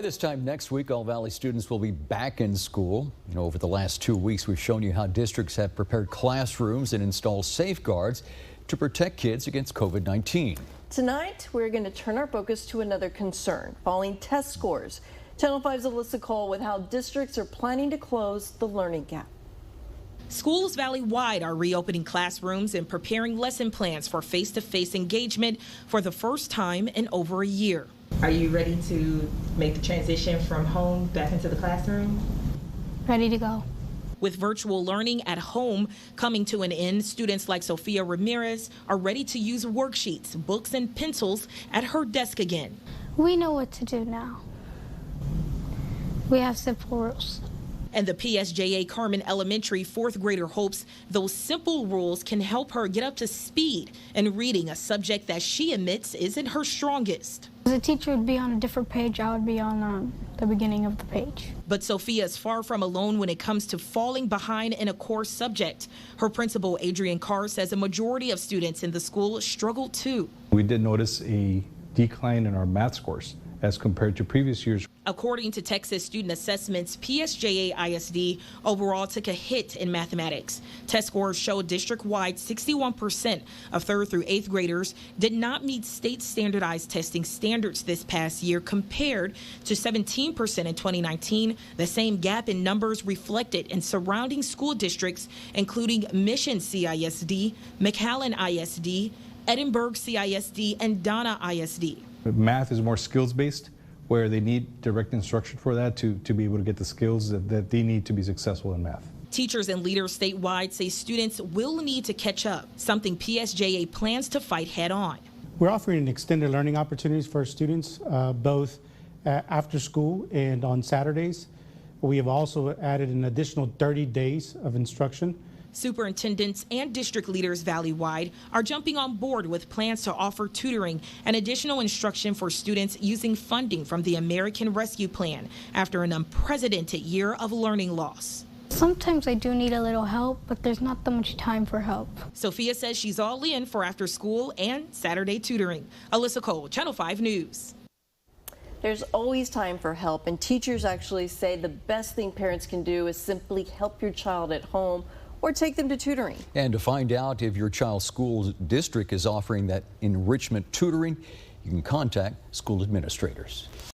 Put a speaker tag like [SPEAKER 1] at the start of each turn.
[SPEAKER 1] this time next week, all Valley students will be back in school. Over the last 2 weeks, we've shown you how districts have prepared classrooms and installed safeguards to protect kids against COVID-19.
[SPEAKER 2] Tonight, we're going to turn our focus to another concern, falling test scores. Channel 5's Alyssa Cole with how districts are planning to close the learning gap.
[SPEAKER 3] Schools valley-wide are reopening classrooms and preparing lesson plans for face-to-face engagement for the first time in over a year.
[SPEAKER 4] Are you ready to make the transition from home back into the classroom?
[SPEAKER 5] Ready to go.
[SPEAKER 3] With virtual learning at home coming to an end, students like Sophia Ramirez are ready to use worksheets, books, and pencils at her desk again.
[SPEAKER 5] We know what to do now. We have simple rules.
[SPEAKER 3] And the PSJA Carmen Elementary fourth grader hopes those simple rules can help her get up to speed in reading a subject that she admits isn't her strongest.
[SPEAKER 5] The teacher would be on a different page, I would be on the beginning of the page.
[SPEAKER 3] But Sophia is far from alone when it comes to falling behind in a core subject. Her principal, Adrian Carr, says a majority of students in the school struggle too.
[SPEAKER 6] We did notice a decline in our math scores as compared to previous years.
[SPEAKER 3] According to Texas Student Assessments, PSJA ISD overall took a hit in mathematics. Test scores show district-wide 61% of 3rd through 8th graders did not meet state standardized testing standards this past year compared to 17% in 2019. The same gap in numbers reflected in surrounding school districts, including Mission CISD, McAllen ISD, Edinburgh CISD, and Donna ISD.
[SPEAKER 6] Math is more skills-based, where they need direct instruction for that to be able to get the skills that they need to be successful in math.
[SPEAKER 3] Teachers and leaders statewide say students will need to catch up, something PSJA plans to fight head on.
[SPEAKER 7] We're offering extended learning opportunities for students, both after school and on Saturdays. We have also added an additional 30 days of instruction.
[SPEAKER 3] Superintendents and district leaders valley-wide are jumping on board with plans to offer tutoring and additional instruction for students using funding from the American Rescue Plan after an unprecedented year of learning loss.
[SPEAKER 5] Sometimes I do need a little help, but there's not that much time for help.
[SPEAKER 3] Sophia says she's all in for after school and Saturday tutoring. Alyssa Cole, Channel 5 News.
[SPEAKER 2] There's always time for help, and teachers actually say the best thing parents can do is simply help your child at home or take them to tutoring.
[SPEAKER 1] And to find out if your child's school district is offering that enrichment tutoring, you can contact school administrators.